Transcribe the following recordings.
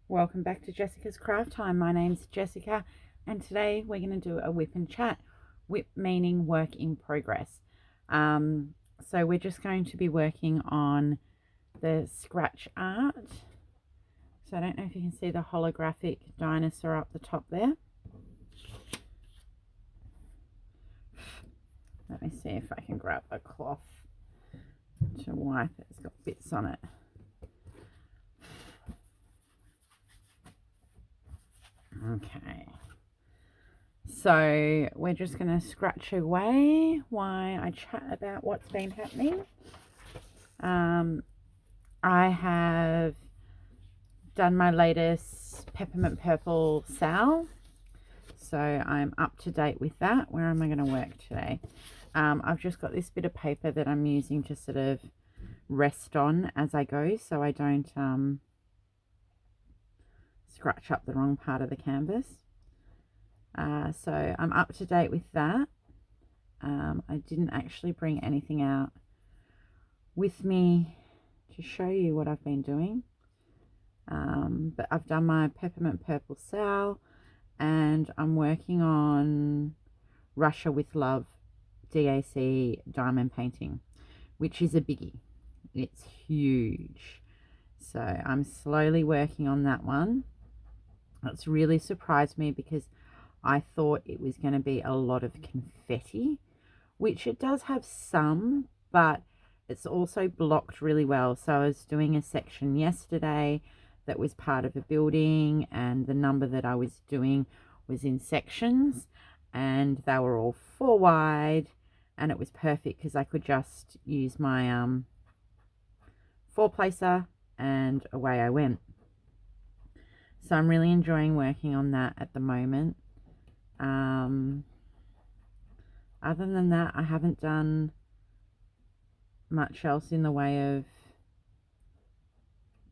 Welcome back to Jessica's Craft Time. My name's Jessica, and today we're going to do a whip and chat. Whip meaning work in progress. So we're just going to be working on the scratch art. So I don't know if you can see the holographic dinosaur up the top there. Let me see if I can grab a cloth to wipe it. It's got bits on it. Okay. So we're just going to scratch away while I chat about what's been happening. I have done my latest peppermint purple sal, so I'm up to date with that. Where am I going to work today? I've just got this bit of paper that I'm using to sort of rest on as I go, so I don't scratch up the wrong part of the canvas. So I'm up to date with that. I didn't actually bring anything out with me to show you what I've been doing. But I've done my peppermint purple sal, and I'm working on Russia with Love DAC diamond painting, which is a biggie. It's huge. So I'm slowly working on that one. It's really surprised me because I thought it was going to be a lot of confetti, which it does have some, but it's also blocked really well. So I was doing a section yesterday that was part of a building, and the number that I was doing was in sections, and they were all 4 wide, and it was perfect because I could just use my 4-placer and away I went. So I'm really enjoying working on that at the moment. Other than that, I haven't done much else in the way of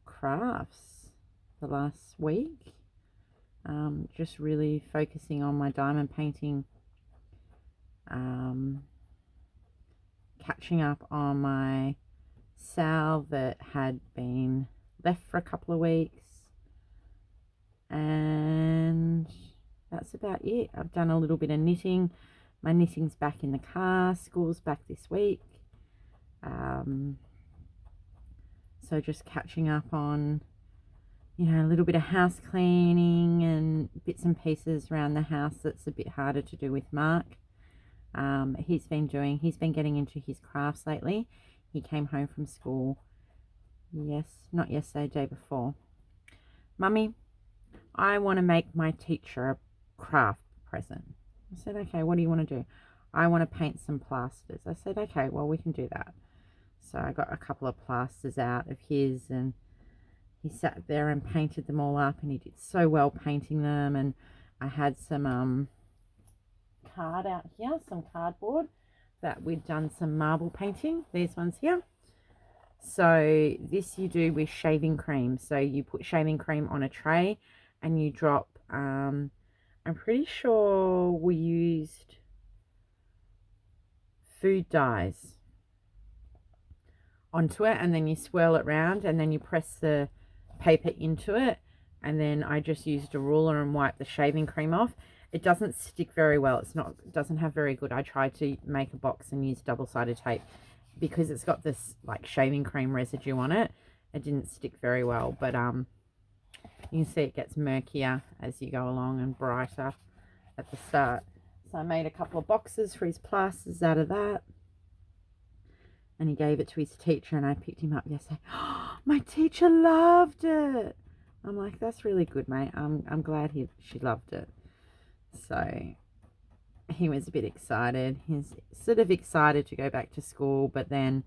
crafts the last week. Just really focusing on my diamond painting, catching up on my sal that had been left for a couple of weeks, and that's about it. I've done a little bit of knitting. My knitting's back in the car. School's back this week. So just catching up on, a little bit of house cleaning and bits and pieces around the house that's a bit harder to do with Mark. He's been getting into his crafts lately. He came home from school, not yesterday, day before. Mummy, I want to make my teacher a craft present. I said, okay, what do you want to do? I want to paint some plasters. I said, okay, well, we can do that. So I got a couple of plasters out of his, and he sat there and painted them all up, and he did so well painting them. And I had some card out here, some cardboard that we'd done some marble painting. These ones here. So this you do with shaving cream. So you put shaving cream on a tray and you drop, I'm pretty sure we used food dyes onto it, and then you swirl it round, and then you press the paper into it, and then I just used a ruler and wiped the shaving cream off. It doesn't stick very well. It doesn't have very good. I tried to make a box and use double-sided tape because it's got this like shaving cream residue on it. It didn't stick very well, but you can see it gets murkier as you go along and brighter at the start. So I made a couple of boxes for his plasters out of that, and he gave it to his teacher, and I picked him up yesterday. Oh, my teacher loved it. I'm like, that's really good, mate. I'm glad she loved it. So he was a bit excited. He's sort of excited to go back to school, but then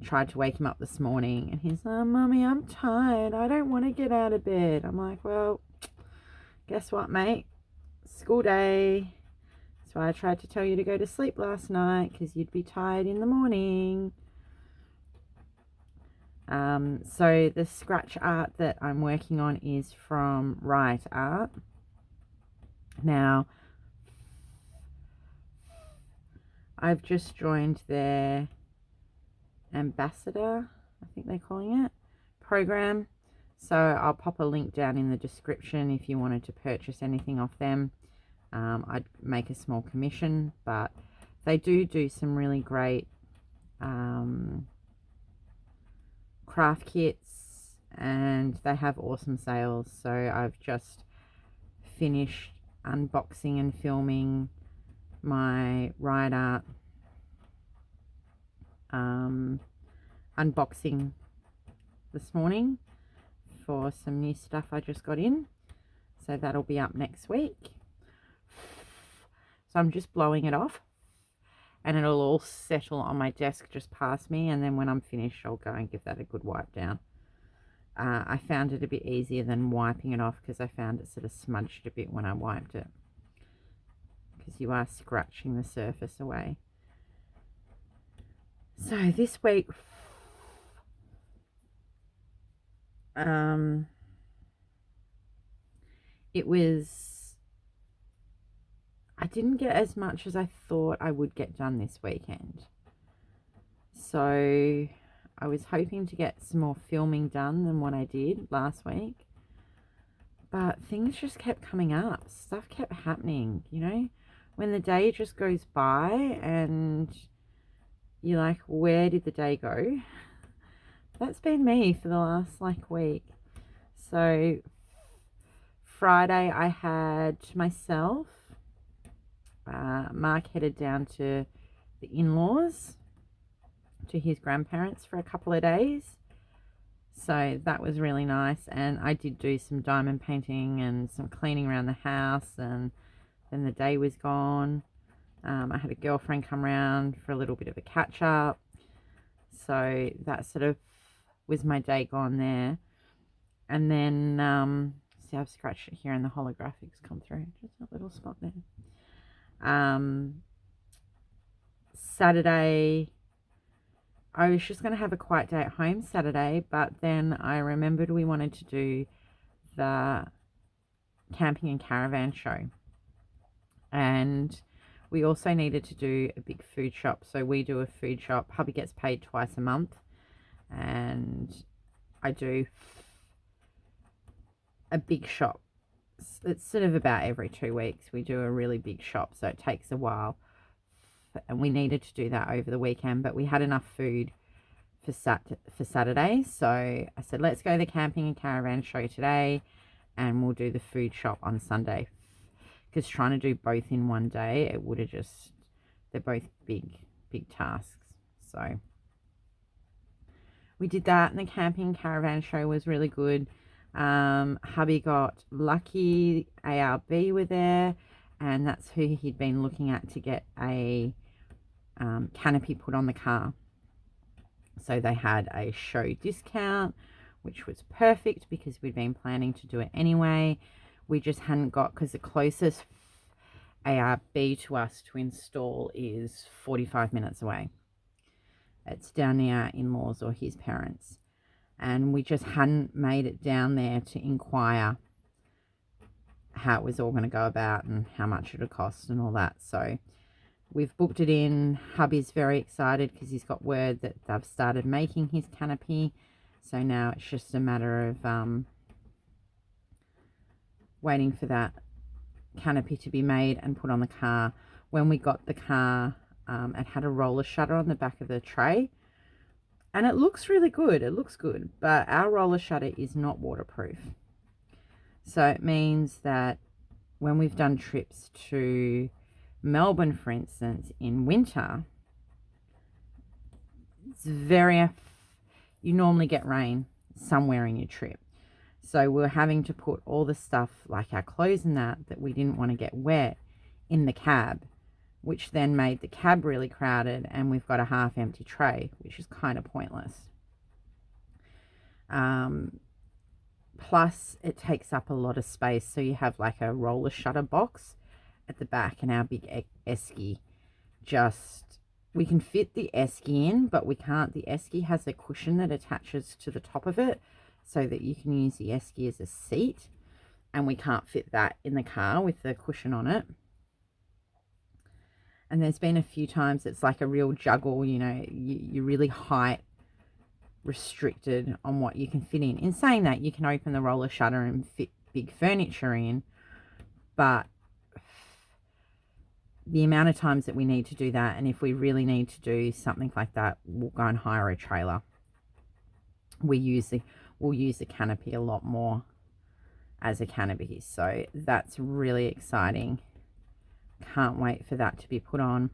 tried to wake him up this morning, and he's like, Mummy, I'm tired. I don't want to get out of bed. I'm like, well, guess what, mate? School day. That's why I tried to tell you to go to sleep last night, because you'd be tired in the morning. So the scratch art that I'm working on is from Riot Art. Now, I've just joined their ambassador, I think they're calling it, program. So I'll pop a link down in the description if you wanted to purchase anything off them. I'd make a small commission, but they do some really great craft kits, and they have awesome sales. So I've just finished unboxing and filming my Riot unboxing this morning for some new stuff I just got in. So that'll be up next week. So I'm just blowing it off, and it'll all settle on my desk just past me, and then when I'm finished I'll go and give that a good wipe down. I found it a bit easier than wiping it off, because I found it sort of smudged a bit when I wiped it, because you are scratching the surface away. So this week I didn't get as much as I thought I would get done this weekend. So I was hoping to get some more filming done than what I did last week. But things just kept coming up. Stuff kept happening, you know? When the day just goes by and you're like, where did the day go? That's been me for the last week. So Friday I had myself, Mark headed down to the in-laws, to his grandparents for a couple of days. So that was really nice, and I did do some diamond painting and some cleaning around the house, and then the day was gone. I had a girlfriend come around for a little bit of a catch up, so that sort of was my day gone there. And then see, I've scratched it here and the holographics come through, just a little spot there. Saturday, I was just going to have a quiet day at home Saturday, but then I remembered we wanted to do the camping and caravan show, and we also needed to do a big food shop. So we do a food shop. Hubby gets paid twice a month, and I do a big shop. It's sort of about every 2 weeks we do a really big shop, so it takes a while, and we needed to do that over the weekend, but we had enough food for Saturday. So I said, let's go to the camping and caravan show today, and we'll do the food shop on Sunday, because trying to do both in one day, it would have just, they're both big tasks. So we did that, and the camping caravan show was really good. Hubby got lucky. ARB were there, and that's who he'd been looking at to get a canopy put on the car. So they had a show discount, which was perfect because we'd been planning to do it anyway. We just hadn't got, because the closest ARB to us to install is 45 minutes away. It's down near our in-laws or his parents. And we just hadn't made it down there to inquire how it was all going to go about and how much it would cost and all that. So we've booked it in. Hubby's very excited because he's got word that they've started making his canopy. So now it's just a matter of waiting for that canopy to be made and put on the car. When we got the car, it had a roller shutter on the back of the tray. And it looks really good. It looks good. But our roller shutter is not waterproof. So it means that when we've done trips to Melbourne, for instance, in winter, it's you normally get rain somewhere in your trip. So we're having to put all the stuff, like our clothes and that we didn't want to get wet, in the cab, which then made the cab really crowded, and we've got a half empty tray, which is kind of pointless. Plus it takes up a lot of space, so you have like a roller shutter box at the back, and our big esky, we can fit the esky in, but we can't. The esky has a cushion that attaches to the top of it so that you can use the esky as a seat, and we can't fit that in the car with the cushion on it. And there's been a few times it's like a real juggle, you know, you really height restricted on what you can fit in. In saying that, you can open the roller shutter and fit big furniture in, but the amount of times that we need to do that, and if we really need to do something like that, we'll go and hire a trailer. We'll use the canopy a lot more as a canopy, so that's really exciting. Can't wait for that to be put on.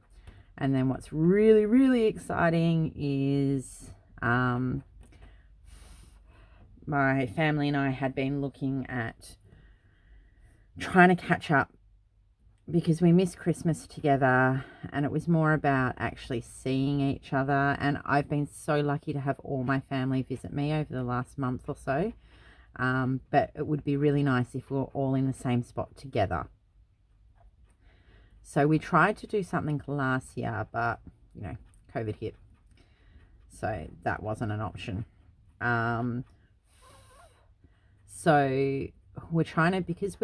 And then what's really, really exciting is my family and I had been looking at trying to catch up, because we missed Christmas together, and it was more about actually seeing each other. And I've been so lucky to have all my family visit me over the last month or so. But it would be really nice if we were all in the same spot together. So we tried to do something last year, but, you know, COVID hit. So that wasn't an option. So we're trying to, because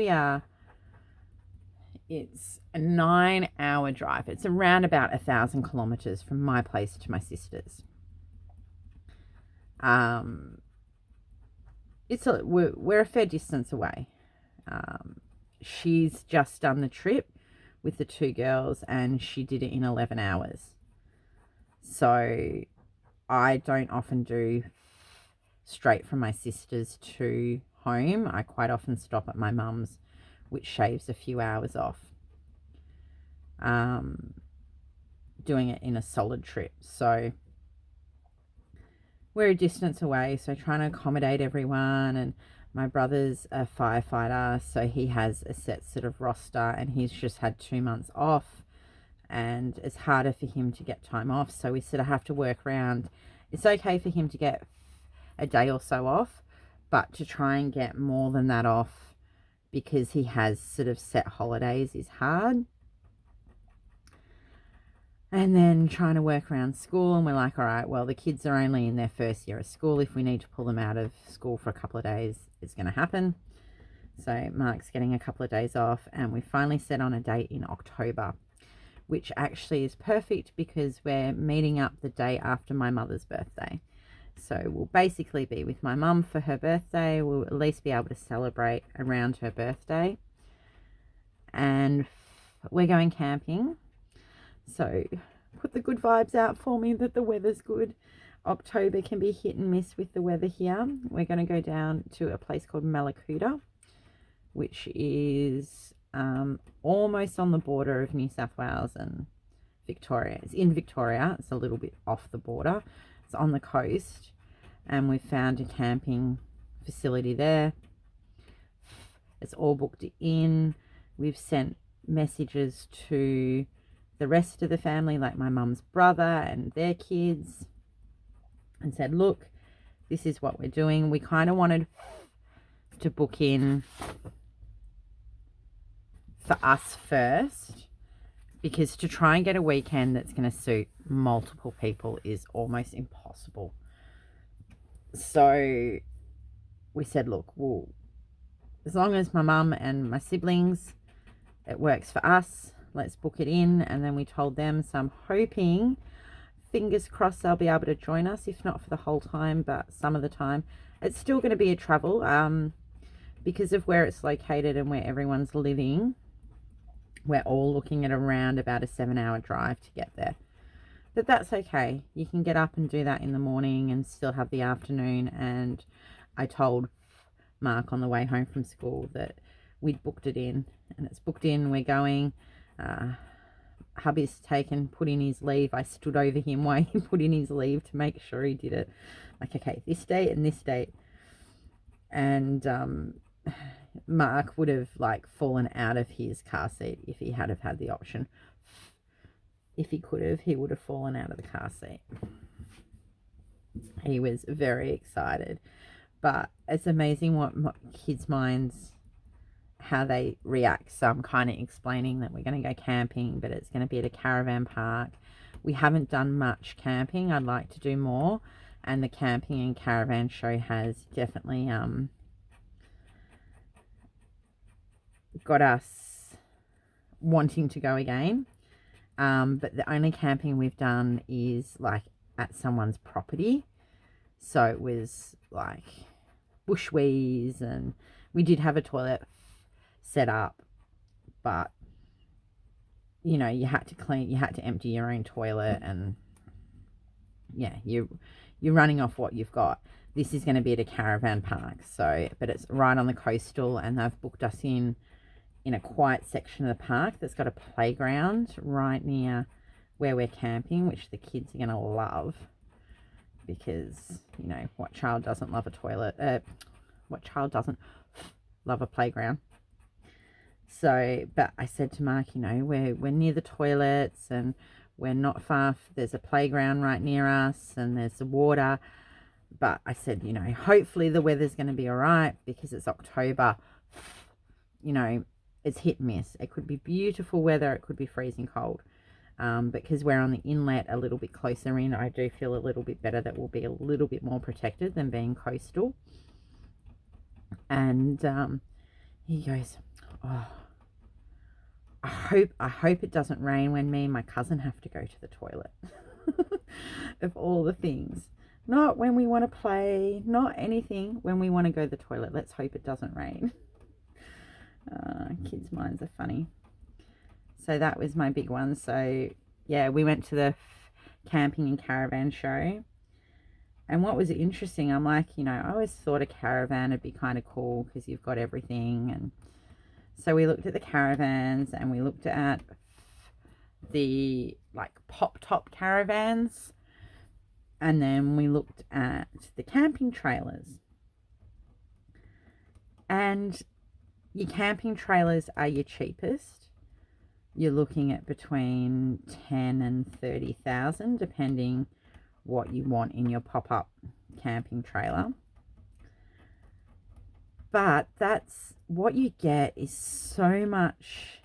it's a 9-hour drive. It's around about 1,000 kilometers from my place to my sister's. We're a fair distance away. She's just done the trip with the 2 girls, and she did it in 11 hours. So I don't often do straight from my sister's to home. I quite often stop at my mum's, which shaves a few hours off. Doing it in a solid trip. So we're a distance away, so trying to accommodate everyone. And my brother's a firefighter, so he has a set sort of roster, and he's just had 2 months off, and it's harder for him to get time off. So we sort of have to work around. It's okay for him to get a day or so off, but to try and get more than that off, because he has sort of set holidays, is hard. And then trying to work around school, and we're like, all right, well, the kids are only in their first year of school. If we need to pull them out of school for a couple of days, it's going to happen. So Mark's getting a couple of days off, and we finally set on a date in October, which actually is perfect because we're meeting up the day after my mother's birthday. So we'll basically be with my mum for her birthday. We'll at least be able to celebrate around her birthday. And we're going camping. So put the good vibes out for me that the weather's good. October can be hit and miss with the weather here. We're going to go down to a place called Malakuta, which is almost on the border of New South Wales and Victoria. It's in Victoria. It's a little bit off the border. It's on the coast, and we've found a camping facility there. It's all booked in. We've sent messages to the rest of the family, like my mum's brother and their kids, and said, look, this is what we're doing. We kind of wanted to book in for us first, because to try and get a weekend that's going to suit multiple people is almost impossible. So we said, look, well, as long as my mum and my siblings, it works for us, let's book it in. And then we told them, so I'm hoping, fingers crossed, they'll be able to join us, if not for the whole time, but some of the time. It's still going to be a travel, because of where it's located and where everyone's living. We're all looking at around about a 7-hour drive to get there. But that's okay. You can get up and do that in the morning and still have the afternoon. And I told Mark on the way home from school that we'd booked it in, and it's booked in. We're going. Hubby's put in his leave. I stood over him while he put in his leave to make sure he did it. Like, okay, this date and this date. And Mark would have like fallen out of his car seat if he had have had the option. If he could have, he would have fallen out of the car seat. He was very excited. But it's amazing what kids' minds, how they react. So I'm kind of explaining that we're going to go camping, but it's going to be at a caravan park. We haven't done much camping. I'd like to do more. And the camping and caravan show has definitely got us wanting to go again. But the only camping we've done is like at someone's property. So it was like bushwees, and we did have a toilet set up, but you know, you had to empty your own toilet, and yeah, you're running off what you've got. This is going to be at a caravan park, so, but it's right on the coastal, and they've booked us in a quiet section of the park that's got a playground right near where we're camping, which the kids are going to love, because, you know, what child doesn't love a toilet? What child doesn't love a playground? So, but I said to Mark, you know, we're near the toilets, and we're not far. There's a playground right near us, and there's the water. But I said, you know, hopefully the weather's going to be all right, because it's October. You know, it's hit and miss. It could be beautiful weather. It could be freezing cold. Because we're on the inlet a little bit closer in, I do feel a little bit better that we'll be a little bit more protected than being coastal. And he goes, oh, I hope it doesn't rain when me and my cousin have to go to the toilet. Of all the things. Not when we want to play, not anything, when we want to go to the toilet. Let's hope it doesn't rain. Kids' minds are funny. So that was my big one. So yeah, we went to the camping and caravan show. And what was interesting, I'm like, you know, I always thought a caravan would be kind of cool because you've got everything. And so we looked at the caravans, and we looked at the like pop top caravans, and then we looked at the camping trailers. And your camping trailers are your cheapest. You're looking at between 10 and 30,000, depending what you want in your pop-up camping trailer. But that's what you get is so much,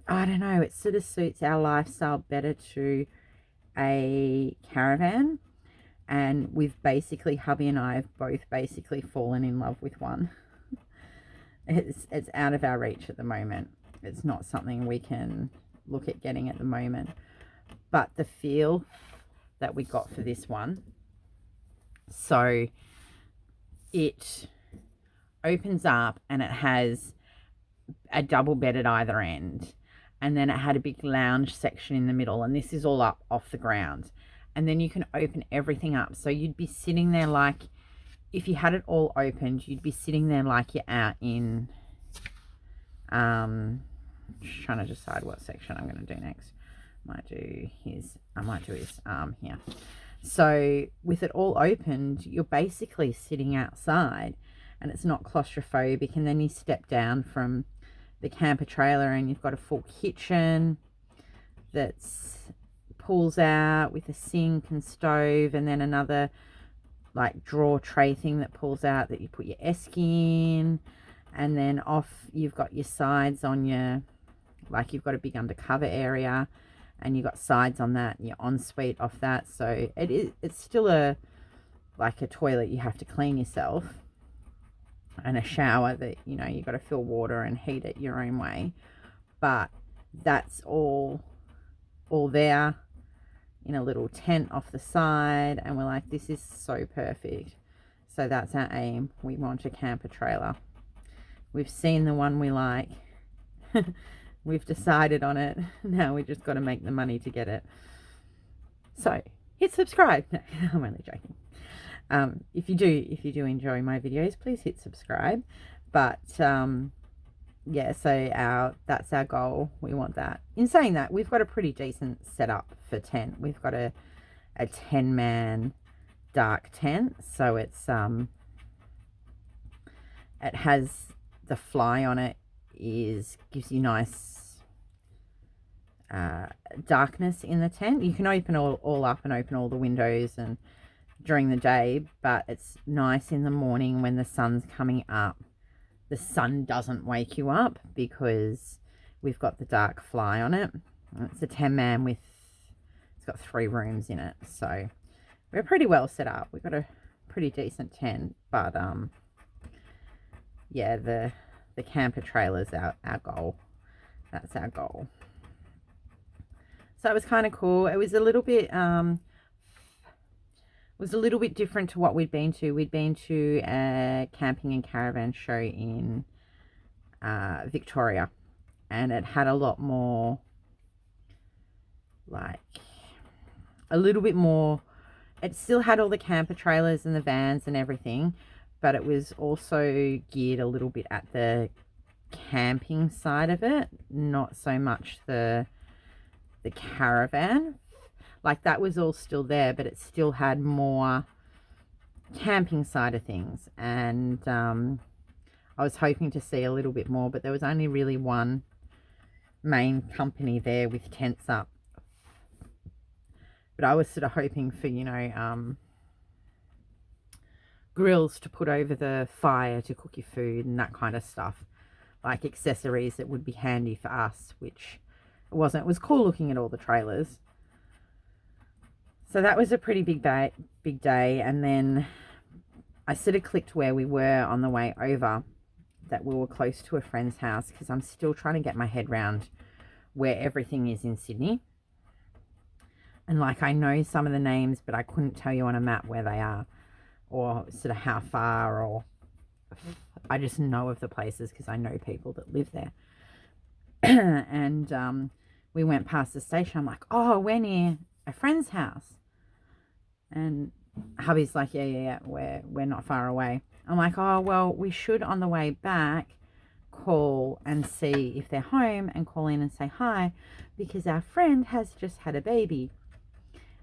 I don't know, it sort of suits our lifestyle better to a caravan. And we've basically, hubby and I have both basically fallen in love with one. It's out of our reach at the moment. It's not something we can look at getting at the moment. But the feel that we got for this one, so it opens up and it has a double bed at either end, and then it had a big lounge section in the middle, and this is all up off the ground. And then you can open everything up, so you'd be sitting there like, if you had it all opened, you'd be sitting there like you're out in just trying to decide what section I'm going to do next. I might do his arm here. So with it all opened, you're basically sitting outside, and it's not claustrophobic. And then you step down from the camper trailer, and you've got a full kitchen that's pulls out with a sink and stove, and then another like drawer tray thing that pulls out that you put your esky in. And then off you've got your sides on your, like you've got a big undercover area, and you've got sides on that, and your ensuite off that. So it's still a toilet you have to clean yourself, and a shower that, you know, you've got to fill water and heat it your own way. But that's all there in a little tent off the side, and we're like, this is so perfect. So that's our aim. We want a camper trailer. We've seen the one we like. We've decided on it. Now we just got to make the money to get it. So hit subscribe. No, I'm only joking. If you do enjoy my videos, please hit subscribe. But yeah, so that's our goal. We want that. In saying that, we've got a pretty decent setup for tent. We've got a 10-man dark tent, so it's it has the fly on it, gives you nice darkness in the tent. You can open all up and open all the windows and during the day, but it's nice in the morning when the sun's coming up. The sun doesn't wake you up because we've got the dark fly on it. It's a 10-man it's got 3 rooms in it, so we're pretty well set up. We've got a pretty decent tent, but yeah, the camper trailer's our goal. That's our goal. So it was kind of cool. It was a little bit was a little bit different to what we'd been to. We'd been to a camping and caravan show in Victoria, and it had a lot more, like, a little bit more. It still had all the camper trailers and the vans and everything, but it was also geared a little bit at the camping side of it, not so much the caravan. Like, that was all still there, but it still had more camping side of things. And I was hoping to see a little bit more, but there was only really one main company there with tents up. But I was sort of hoping for, you know, grills to put over the fire to cook your food and that kind of stuff, like accessories that would be handy for us, which it wasn't. It was cool looking at all the trailers. So that was a pretty big day. And then I sort of clicked where we were on the way over, that we were close to a friend's house, because I'm still trying to get my head around where everything is in Sydney. And like, I know some of the names, but I couldn't tell you on a map where they are, or sort of how far, or I just know of the places because I know people that live there. And we went past the station. I'm like, oh, we're near a friend's house. And hubby's like, yeah, we're not far away. I'm like, oh, well, we should on the way back call and see if they're home and call in and say hi, because our friend has just had a baby.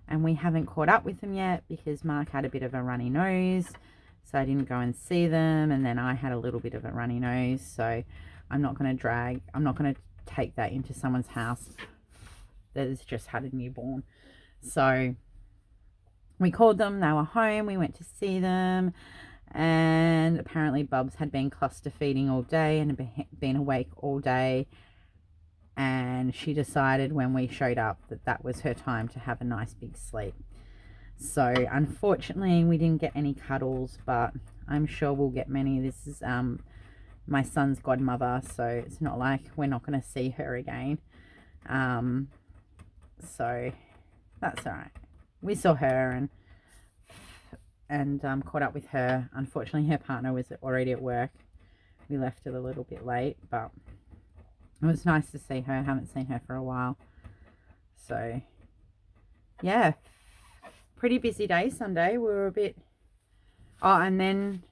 And we haven't caught up with them yet because Mark had a bit of a runny nose. So I didn't go and see them. And then I had a little bit of a runny nose. So I'm not going to take that into someone's house that has just had a newborn. So we called them. They were home. We went to see them. And apparently Bubs had been cluster feeding all day and had been awake all day. And she decided when we showed up that was her time to have a nice big sleep. So unfortunately we didn't get any cuddles, but I'm sure we'll get many. This is my son's godmother, so it's not like we're not going to see her again. So that's all right. We saw her and caught up with her. Unfortunately, her partner was already at work. We left it a little bit late, but it was nice to see her. I haven't seen her for a while. So, yeah. Pretty busy day Sunday. We were a bit... Oh, and then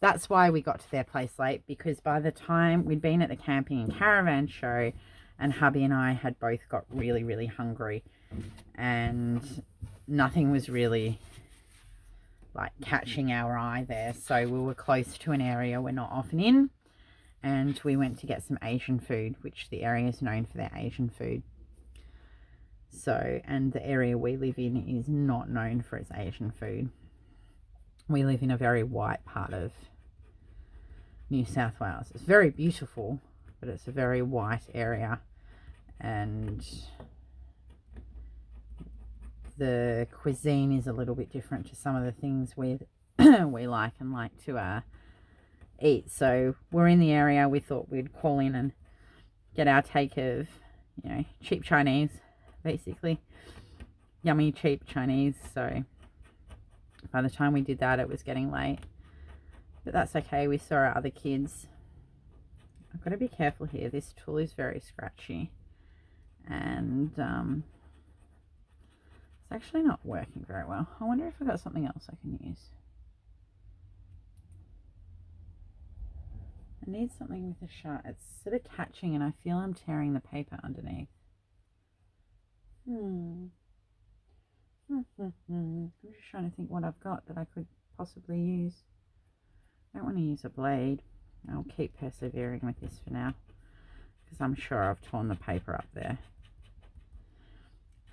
that's why we got to their place late, because by the time we'd been at the camping and caravan show, and hubby and I had both got really, really hungry, and nothing was really like catching our eye there. So we were close to an area we're not often in, and we went to get some Asian food, which the area is known for their Asian food. So, and the area we live in is not known for its Asian food. We live in a very white part of New South Wales. It's very beautiful, but it's a very white area, and the cuisine is a little bit different to some of the things we like and like to eat. So we're in the area. We thought we'd call in and get our take of, you know, cheap Chinese, basically. Yummy, cheap Chinese. So by the time we did that, it was getting late. But that's okay. We saw our other kids. I've got to be careful here. This tool is very scratchy. And it's actually not working very well. I wonder if I've got something else I can use. I need something with a sharp. It's sort of catching and I feel I'm tearing the paper underneath. I'm just trying to think what I've got that I could possibly use. I don't want to use a blade. I'll keep persevering with this for now, because I'm sure I've torn the paper up there.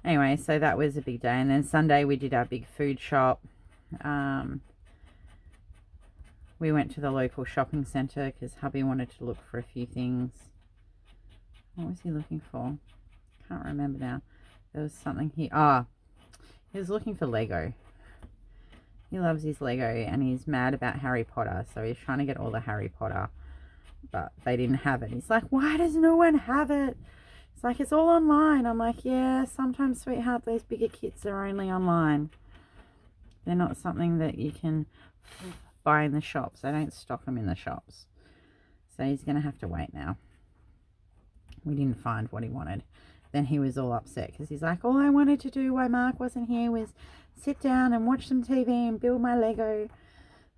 Anyway, so that was a big day. And then Sunday we did our big food shop. We went to the local shopping centre because hubby wanted to look for a few things. What was he looking for? Can't remember now. There was something he was looking for Lego. He loves his Lego and he's mad about Harry Potter, so he's trying to get all the Harry Potter, but they didn't have it. He's like, why does no one have it? It's like, it's all online. I'm like, yeah, sometimes, sweetheart, those bigger kits are only online. They're not something that you can buy in the shops. They don't stock them in the shops. So he's going to have to wait now. We didn't find what he wanted. Then he was all upset because he's like, all I wanted to do while Mark wasn't here was sit down and watch some TV and build my Lego.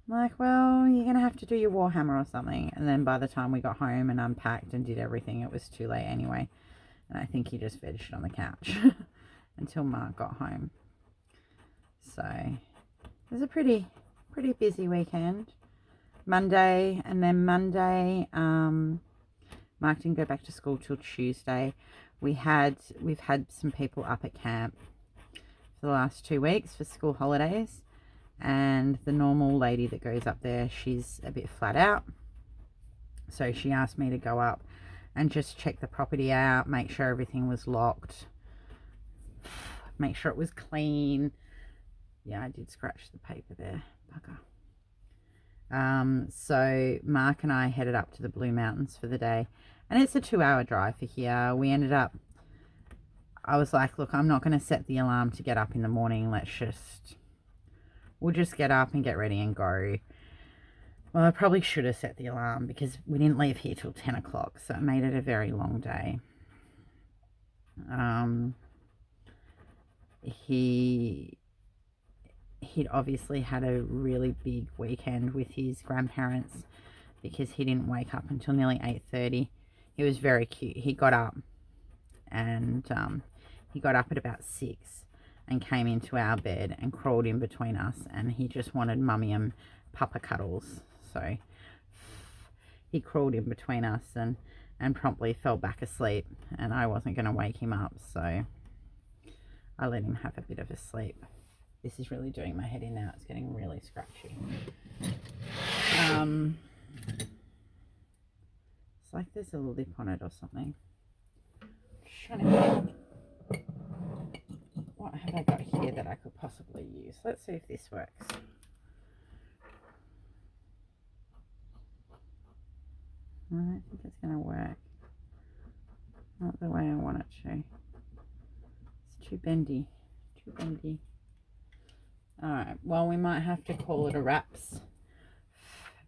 I'm like, well, you're going to have to do your Warhammer or something. And then by the time we got home and unpacked and did everything, it was too late anyway. And I think he just vegged on the couch until Mark got home. So it was a pretty busy weekend. Monday, Mark didn't go back to school till Tuesday. We've had some people up at camp for the last 2 weeks for school holidays. And the normal lady that goes up there, she's a bit flat out. So she asked me to go up and just check the property out, make sure everything was locked, make sure it was clean. Yeah, I did scratch the paper there, bugger. So Mark and I headed up to the Blue Mountains for the day. And it's a 2-hour drive for here. We ended up, I was like, look, I'm not going to set the alarm to get up in the morning. We'll just get up and get ready and go. Well, I probably should have set the alarm because we didn't leave here till 10 o'clock. So it made it a very long day. He'd obviously had a really big weekend with his grandparents because he didn't wake up until nearly 8:30. He was very cute. He got up and he got up at about 6 and came into our bed and crawled in between us, and he just wanted mummy and papa cuddles. So he crawled in between us and promptly fell back asleep, and I wasn't going to wake him up, so I let him have a bit of a sleep. This is really doing my head in now. It's getting really scratchy. It's like there's a lip on it or something. Trying to think, what have I got here that I could possibly use? Let's see if this works. I don't think it's going to work. Not the way I want it to. It's too bendy. Too bendy. Alright, well, we might have to call it a wraps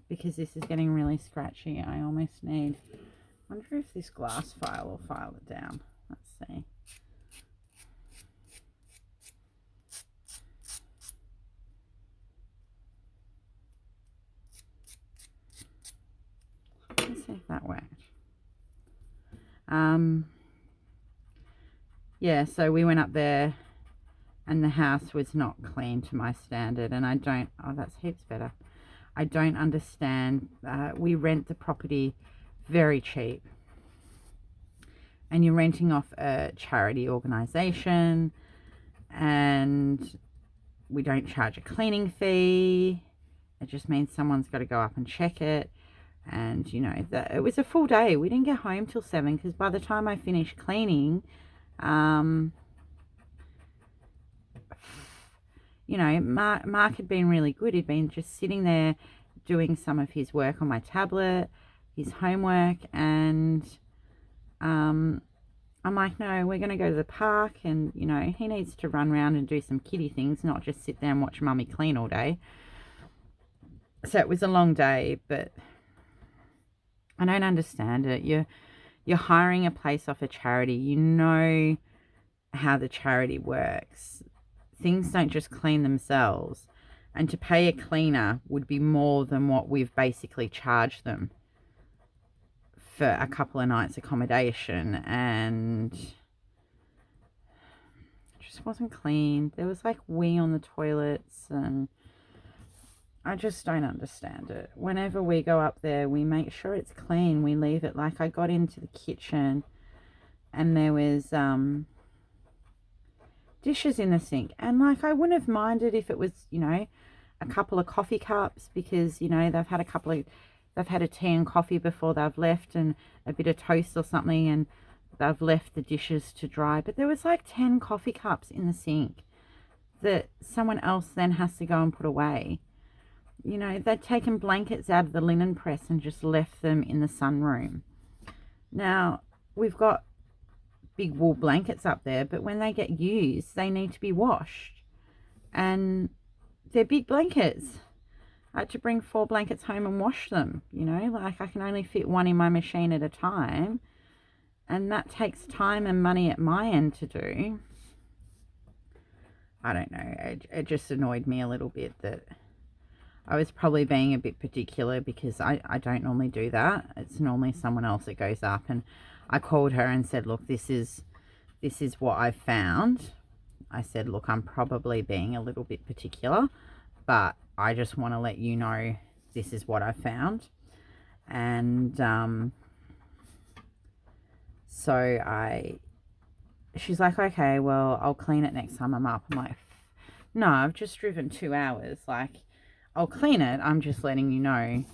because this is getting really scratchy. I almost need, I wonder if this glass file will file it down. Let's see. Let's see if that worked. Yeah, so we went up there and the house was not clean to my standard, and I don't, oh, that's heaps better. I don't understand. We rent the property very cheap, and you're renting off a charity organisation, and we don't charge a cleaning fee. It just means someone's got to go up and check it. And, you know, it was a full day. We didn't get home till 7 because by the time I finished cleaning, you know, Mark had been really good. He'd been just sitting there doing some of his work on my tablet, his homework, and I'm like, no, we're going to go to the park, and, you know, he needs to run around and do some kiddie things, not just sit there and watch mummy clean all day. So it was a long day, but I don't understand it. You're hiring a place off a charity. You know how the charity works. Things don't just clean themselves, and to pay a cleaner would be more than what we've basically charged them for a couple of nights accommodation, and it just wasn't clean. There was like wee on the toilets, and I just don't understand it. Whenever we go up there, we make sure it's clean. We leave it. Like, I got into the kitchen and there was dishes in the sink, and like, I wouldn't have minded if it was, you know, a couple of coffee cups, because, you know, they've had a tea and coffee before they've left, and a bit of toast or something, and they've left the dishes to dry. But there was like 10 coffee cups in the sink that someone else then has to go and put away. You know, they'd taken blankets out of the linen press and just left them in the sunroom. Now, we've got big wool blankets up there, but when they get used, they need to be washed. And they're big blankets. I had to bring 4 blankets home and wash them, you know, like I can only fit one in my machine at a time. And that takes time and money at my end to do. I don't know. It just annoyed me a little bit that I was probably being a bit particular, because I don't normally do that. It's normally someone else that goes up, and I called her and said, look, this is what I found. I said, look, I'm probably being a little bit particular, but I just want to let you know this is what I found. And she's like, okay, well, I'll clean it next time I'm up. I'm like, no, I've just driven 2 hours. Like, I'll clean it. I'm just letting you know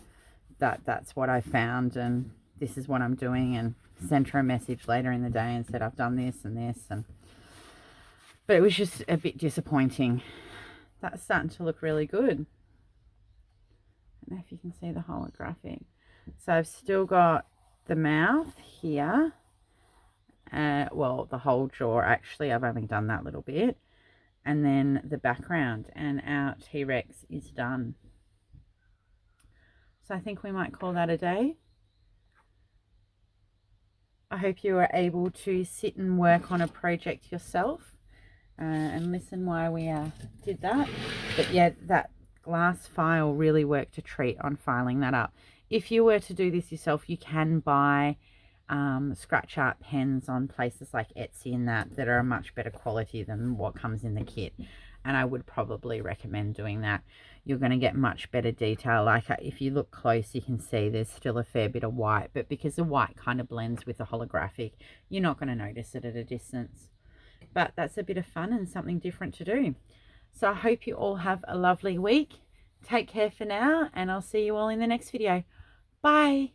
that that's what I found and this is what I'm doing, and sent her a message later in the day and said, I've done this and this. But it was just a bit disappointing. That's starting to look really good. I don't know if you can see the holographic. So I've still got the mouth here. Well, the whole jaw, actually. I've only done that little bit. And then the background, and our T-Rex is done. So I think we might call that a day. I hope you are able to sit and work on a project yourself and listen while we did that. But yeah, that glass file really worked a treat on filing that up. If you were to do this yourself, you can buy scratch art pens on places like Etsy and that are a much better quality than what comes in the kit, and I would probably recommend doing that. You're going to get much better detail. Like if you look close, you can see there's still a fair bit of white, but because the white kind of blends with the holographic, you're not going to notice it at a distance. But that's a bit of fun and something different to do. So I hope you all have a lovely week. Take care for now, and I'll see you all in the next video. Bye.